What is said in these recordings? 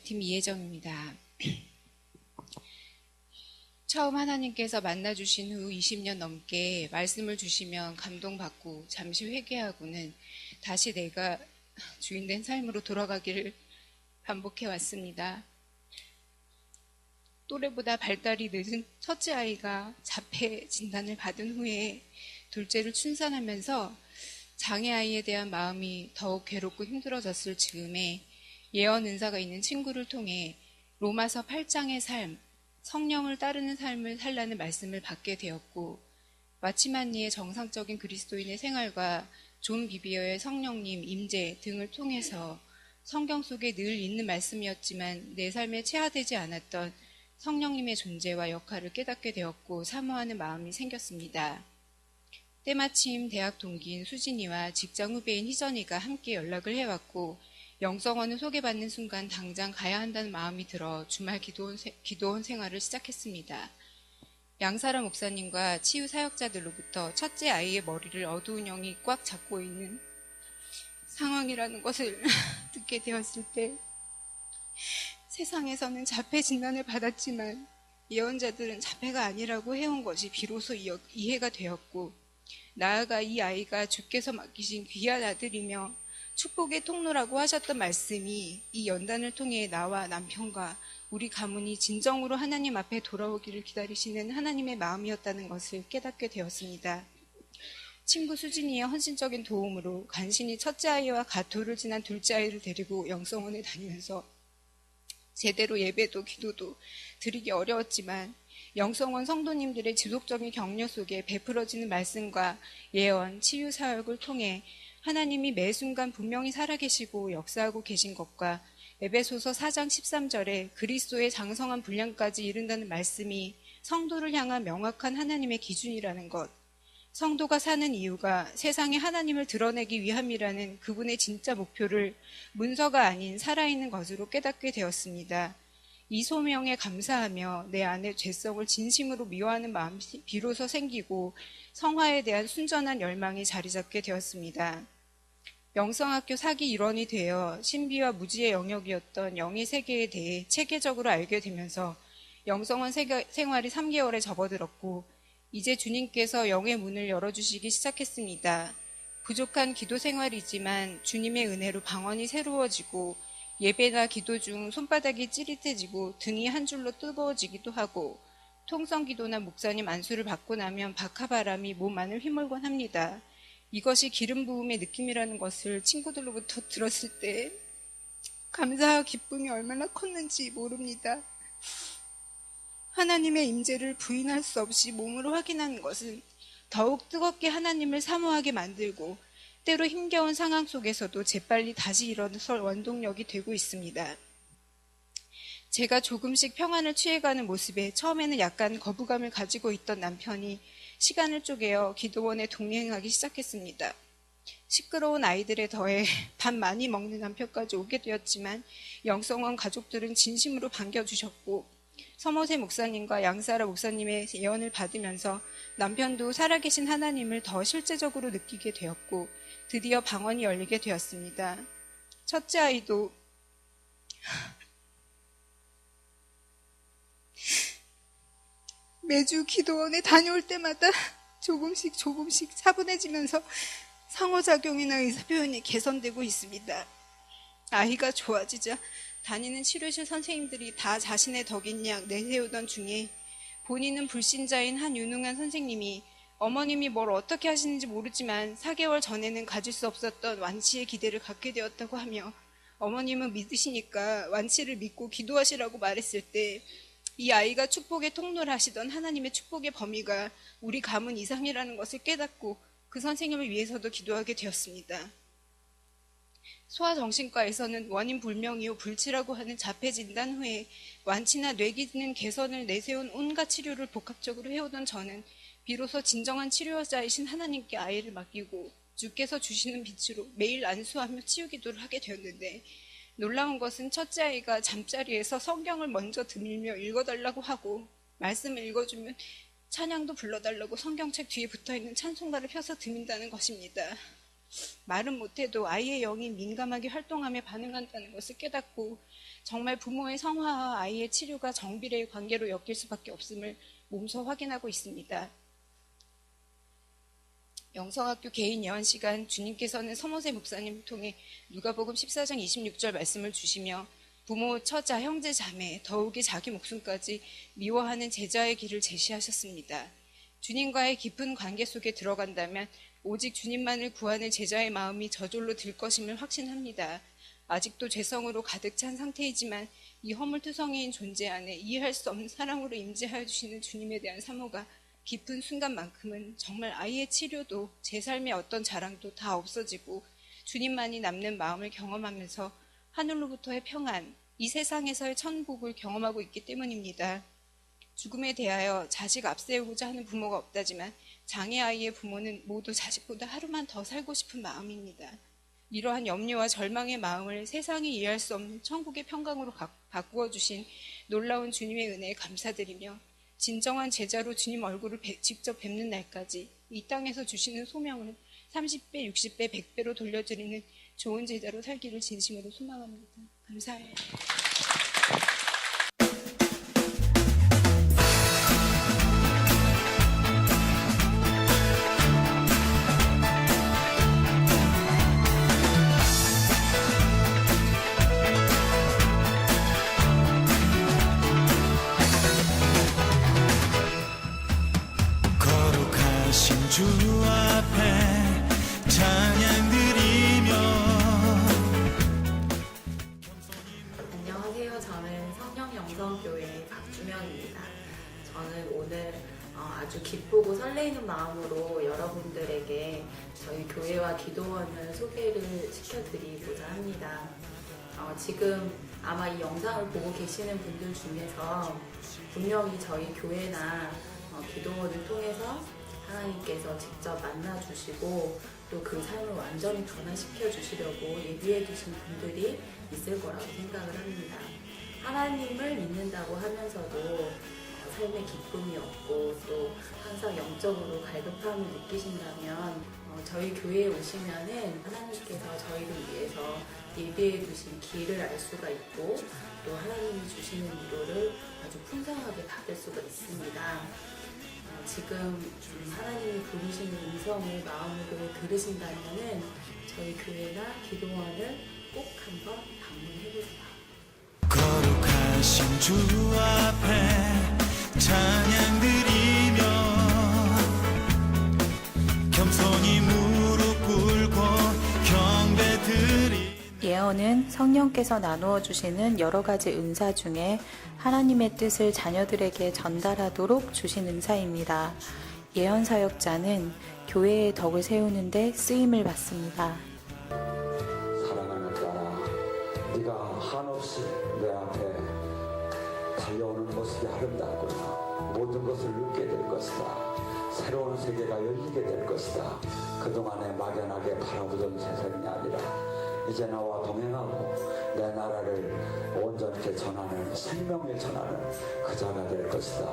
팀 이혜정입니다. 처음 하나님께서 만나주신 후 20년 넘게 말씀을 주시면 감동받고 잠시 회개하고는 다시 내가 주인된 삶으로 돌아가기를 반복해 왔습니다. 또래보다 발달이 늦은 첫째 아이가 자폐 진단을 받은 후에 둘째를 출산하면서 장애 아이에 대한 마음이 더욱 괴롭고 힘들어졌을 즈음에 예언 은사가 있는 친구를 통해 로마서 8장의 삶, 성령을 따르는 삶을 살라는 말씀을 받게 되었고, 와치만니의 정상적인 그리스도인의 생활과 존 비비어의 성령님 임재 등을 통해서 성경 속에 늘 있는 말씀이었지만 내 삶에 체화되지 않았던 성령님의 존재와 역할을 깨닫게 되었고 사모하는 마음이 생겼습니다. 때마침 대학 동기인 수진이와 직장 후배인 희전이가 함께 연락을 해왔고 영성원을 소개받는 순간 당장 가야 한다는 마음이 들어 주말 기도원 생활을 시작했습니다. 양사라 목사님과 치유 사역자들로부터 첫째 아이의 머리를 어두운 영이 꽉 잡고 있는 상황이라는 것을 듣게 되었을 때 세상에서는 자폐 진단을 받았지만 예언자들은 자폐가 아니라고 해온 것이 비로소 이해가 되었고, 나아가 이 아이가 주께서 맡기신 귀한 아들이며 축복의 통로라고 하셨던 말씀이 이 연단을 통해 나와 남편과 우리 가문이 진정으로 하나님 앞에 돌아오기를 기다리시는 하나님의 마음이었다는 것을 깨닫게 되었습니다. 친구 수진이의 헌신적인 도움으로 간신히 첫째 아이와 가토를 지난 둘째 아이를 데리고 영성원에 다니면서 제대로 예배도 기도도 드리기 어려웠지만 영성원 성도님들의 지속적인 격려 속에 베풀어지는 말씀과 예언, 치유 사역을 통해 하나님이 매 순간 분명히 살아계시고 역사하고 계신 것과 에베소서 4장 13절에 그리스도의 장성한 분량까지 이른다는 말씀이 성도를 향한 명확한 하나님의 기준이라는 것, 성도가 사는 이유가 세상에 하나님을 드러내기 위함이라는 그분의 진짜 목표를 문서가 아닌 살아있는 것으로 깨닫게 되었습니다. 이 소명에 감사하며 내 안에 죄성을 진심으로 미워하는 마음이 비로소 생기고 성화에 대한 순전한 열망이 자리 잡게 되었습니다. 영성학교 사기 일원이 되어 신비와 무지의 영역이었던 영의 세계에 대해 체계적으로 알게 되면서 영성원 생활이 3개월에 접어들었고 이제 주님께서 영의 문을 열어주시기 시작했습니다. 부족한 기도 생활이지만 주님의 은혜로 방언이 새로워지고 예배나 기도 중 손바닥이 찌릿해지고 등이 한 줄로 뜨거워지기도 하고 통성기도나 목사님 안수를 받고 나면 박하바람이 몸 안을 휘몰곤 합니다. 이것이 기름 부음의 느낌이라는 것을 친구들로부터 들었을 때 감사와 기쁨이 얼마나 컸는지 모릅니다. 하나님의 임재를 부인할 수 없이 몸으로 확인하는 것은 더욱 뜨겁게 하나님을 사모하게 만들고 때로 힘겨운 상황 속에서도 재빨리 다시 일어설 원동력이 되고 있습니다. 제가 조금씩 평안을 취해가는 모습에 처음에는 약간 거부감을 가지고 있던 남편이 시간을 쪼개어 기도원에 동행하기 시작했습니다. 시끄러운 아이들에 더해 밥 많이 먹는 남편까지 오게 되었지만 영성원 가족들은 진심으로 반겨주셨고 서모세 목사님과 양사라 목사님의 예언을 받으면서 남편도 살아계신 하나님을 더 실제적으로 느끼게 되었고 드디어 방언이 열리게 되었습니다. 첫째 아이도 매주 기도원에 다녀올 때마다 조금씩 차분해지면서 상호작용이나 의사표현이 개선되고 있습니다. 아이가 좋아지자 다니는 치료실 선생님들이 다 자신의 덕인 양 내세우던 중에 본인은 불신자인 한 유능한 선생님이 어머님이 뭘 어떻게 하시는지 모르지만 4개월 전에는 가질 수 없었던 완치의 기대를 갖게 되었다고 하며 어머님은 믿으시니까 완치를 믿고 기도하시라고 말했을 때 이 아이가 축복의 통로를 하시던 하나님의 축복의 범위가 우리 가문 이상이라는 것을 깨닫고 그 선생님을 위해서도 기도하게 되었습니다. 소아정신과에서는 원인 불명이요 불치라고 하는 자폐 진단 후에 완치나 뇌기능 개선을 내세운 온갖 치료를 복합적으로 해오던 저는 비로소 진정한 치료자이신 하나님께 아이를 맡기고 주께서 주시는 빛으로 매일 안수하며 치유기도를 하게 되었는데 놀라운 것은 첫째 아이가 잠자리에서 성경을 먼저 드밀며 읽어달라고 하고 말씀을 읽어주면 찬양도 불러달라고 성경책 뒤에 붙어있는 찬송가를 펴서 드민다는 것입니다. 말은 못해도 아이의 영이 민감하게 활동하며 반응한다는 것을 깨닫고 정말 부모의 성화와 아이의 치료가 정비례의 관계로 엮일 수밖에 없음을 몸소 확인하고 있습니다. 영성학교 개인 예언 시간, 주님께서는 서모세 목사님을 통해 누가복음 14장 26절 말씀을 주시며 부모, 처자, 형제, 자매, 더욱이 자기 목숨까지 미워하는 제자의 길을 제시하셨습니다. 주님과의 깊은 관계 속에 들어간다면 오직 주님만을 구하는 제자의 마음이 저절로 들 것임을 확신합니다. 아직도 죄성으로 가득 찬 상태이지만 이 허물투성이인 존재 안에 이해할 수 없는 사랑으로 임재하여 주시는 주님에 대한 사모가 깊은 순간만큼은 정말 아이의 치료도 제 삶의 어떤 자랑도 다 없어지고 주님만이 남는 마음을 경험하면서 하늘로부터의 평안, 이 세상에서의 천국을 경험하고 있기 때문입니다. 죽음에 대하여 자식 앞세우고자 하는 부모가 없다지만 장애 아이의 부모는 모두 자식보다 하루만 더 살고 싶은 마음입니다. 이러한 염려와 절망의 마음을 세상이 이해할 수 없는 천국의 평강으로 바꾸어 주신 놀라운 주님의 은혜에 감사드리며 진정한 제자로 주님 얼굴을 직접 뵙는 날까지 이 땅에서 주시는 소명을 30배, 60배, 100배로 돌려드리는 좋은 제자로 살기를 진심으로 소망합니다. 감사해요. 주 앞에 찬양 드리며. 안녕하세요. 저는 성령영성교회 박주명입니다. 저는 오늘 아주 기쁘고 설레이는 마음으로 여러분들에게 저희 교회와 기도원을 소개를 시켜드리고자 합니다. 지금 아마 이 영상을 보고 계시는 분들 중에서 분명히 저희 교회나 기도원을 통해서 하나님께서 직접 만나주시고 또 그 삶을 완전히 변화시켜 주시려고 예비해 주신 분들이 있을 거라고 생각을 합니다. 하나님을 믿는다고 하면서도 삶의 기쁨이 없고 또 항상 영적으로 갈급함을 느끼신다면 저희 교회에 오시면은 하나님께서 저희를 위해서 예비해 주신 길을 알 수가 있고 또 하나님이 주시는 위로를 아주 풍성하게 받을 수가 있습니다. 지금 하나님이 부르시는 음성을 마음으로 들으신다면 저희 교회나 기도원을 꼭 한번 방문해보세요. 거룩하신 주 앞에 찬양 드리며 겸손히 무릎 꿇고 경배 드리. 예언은 성령께서 나누어 주시는 여러 가지 은사 중에 하나님의 뜻을 자녀들에게 전달하도록 주신 은사입니다. 예언 사역자는 교회의 덕을 세우는 데 쓰임을 받습니다. 사랑하는 딸아, 네가 한없이 내 앞에 달려오는 모습이 아름답구나. 모든 것을 느끼게 될 것이다. 새로운 세계가 열리게 될 것이다. 그동안에 막연하게 바라보던 세상이 아니라 이제 나와 동행하고 내 나라를 온전히 전하는, 생명을 전하는 그 자가 될 것이다.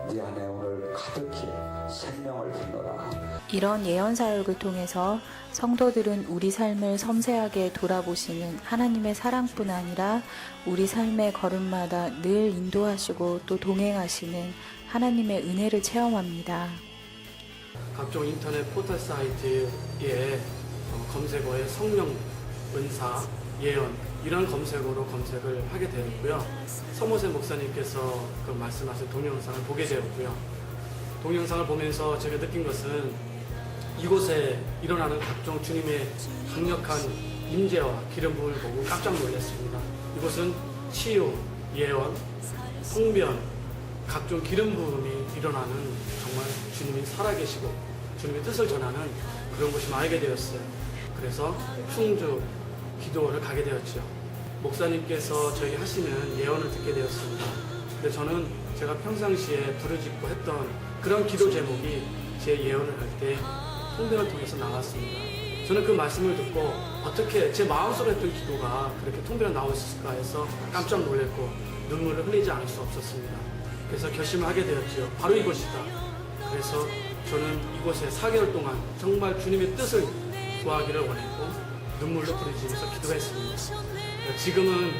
네 안에 오늘 가득히 생명을 품노라. 이런 예언 사역을 통해서 성도들은 우리 삶을 섬세하게 돌아보시는 하나님의 사랑뿐 아니라 우리 삶의 걸음마다 늘 인도하시고 또 동행하시는 하나님의 은혜를 체험합니다. 각종 인터넷 포털 사이트에 검색어에 성령, 은사, 예언 이런 검색어로 검색을 하게 되었고요. 서모세 목사님께서 그 말씀하신 동영상을 보게 되었고요. 동영상을 보면서 제가 느낀 것은 이곳에 일어나는 각종 주님의 강력한 임재와 기름 부음을 보고 깜짝 놀랐습니다. 이곳은 치유, 예언, 성변, 각종 기름 부음이 일어나는 정말 주님이 살아계시고 주님의 뜻을 전하는 그런 곳이 알게 되었어요. 그래서 충주 기도원을 가게 되었죠. 목사님께서 저에게 하시는 예언을 듣게 되었습니다. 근데 저는 제가 평상시에 부르짖고 했던 그런 기도 제목이 제 예언을 할 때 통변을 통해서 나왔습니다. 저는 그 말씀을 듣고 어떻게 제 마음속에 했던 기도가 그렇게 통변에 나올 수 있을까 해서 깜짝 놀랐고 눈물을 흘리지 않을 수 없었습니다. 그래서 결심을 하게 되었죠. 바로 이곳이다. 그래서 저는 이곳에 4개월 동안 정말 주님의 뜻을 구하기를 원했고 눈물로 부르짖으면서 기도했습니다. 지금은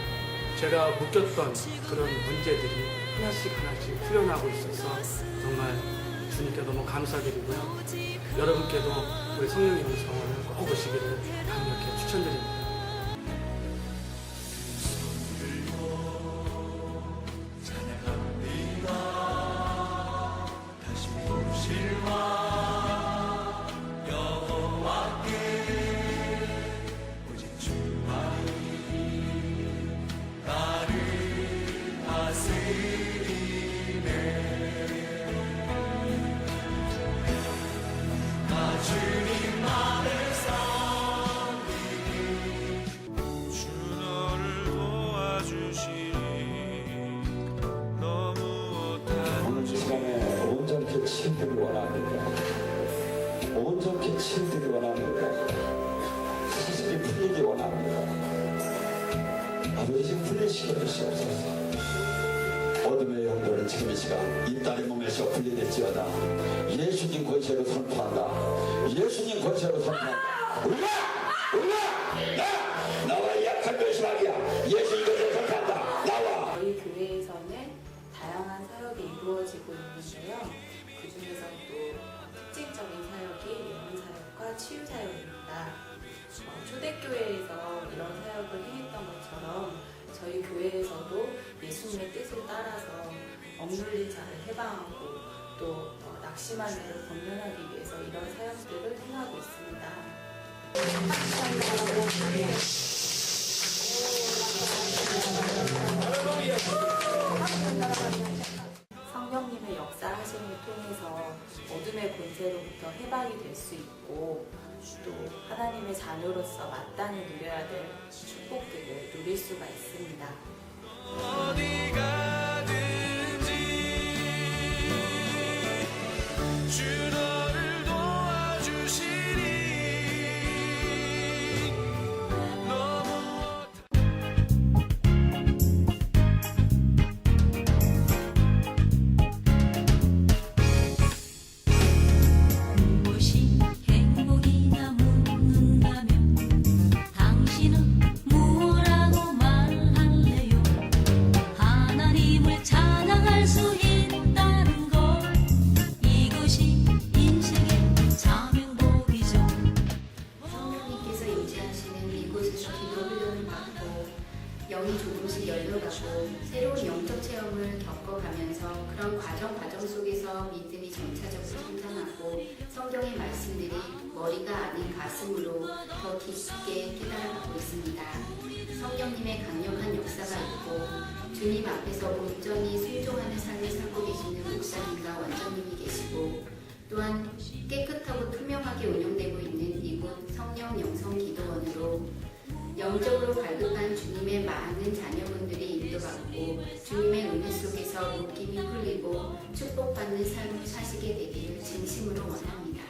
제가 묶였던 그런 문제들이 하나씩 풀려나고 있어서 정말 주님께 너무 감사드리고요. 여러분께도 우리 성령의 음성을 꼭 오시기를 강력히 추천드립니다. 주 너를 도와주시니 너무 오늘 시간에 온전히 치유되기 원합니다. 온전히 치유되기 원합니다. 사실이 풀리기 원합니다. 아버지 풀리시게 주시옵소서. 어둠의 영들은 지금 이 시간 이 딸의 몸에서 분리될지어다. 예수님 권세로 선포한다. 예수님 권세로 선포한다. 올라! 나와 약한 변심하기야. 예수님 권세로 선포한다. 나와! 저희 교회에서는 다양한 사역이 이루어지고 있는데요. 그 중에서도 특징적인 사역이 예언 사역과 치유 사역입니다. 초대교회에서 이런 사역을 행했던 것처럼 저희 교회에서도 예수님의 뜻을 따라서 억눌린 자를 해방하고 또 낙심한 자를 권면하기 위해서 이런 사역들을 행하고 있습니다. 성령님의 역사하심을 통해서 어둠의 권세로부터 해방이 될 수 있고 또 하나님의 자녀로서 마땅히 누려야 될 축복들을 누릴 수가 있습니다. 어디 가든지 주 너를 도와주시니 너무 무엇이 행복이냐 묻는다면 당신은 무엇라고 말할래요? 하나님을 찬양할 수 있다는 것 이것이 인생의 자명복이죠. 성령님께서 임재하시는 이곳에서 기도 훈련을 받고 영이 조금씩 열려가고 새로운 영적 체험을 겪어가면서 그런 과정 속에서 믿음이 점차적으로 성장하고 성경의 말씀들이 머리가 아닌 가슴으로 더 깊게 깨달아가고 있습니다. 성령님의 강력한 역사가 있고 주님 앞에서 온전히 순종하는 삶을 살고 계시는 목사님과 원장님이 계시고 또한 깨끗하고 투명하게 운영되고 있는 이곳 성령 영성 기도원으로 영적으로 갈급한 주님의 많은 자녀분들이 인도받고 주님의 은혜 속에서 묶임이 풀리고 축복받는 삶을 사시게 되기를 진심으로 원합니다.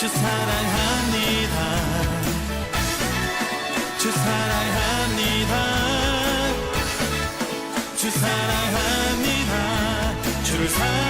주 사랑합니다. 주 사랑합니다. 주 사랑합니다. 주를 사랑합니다.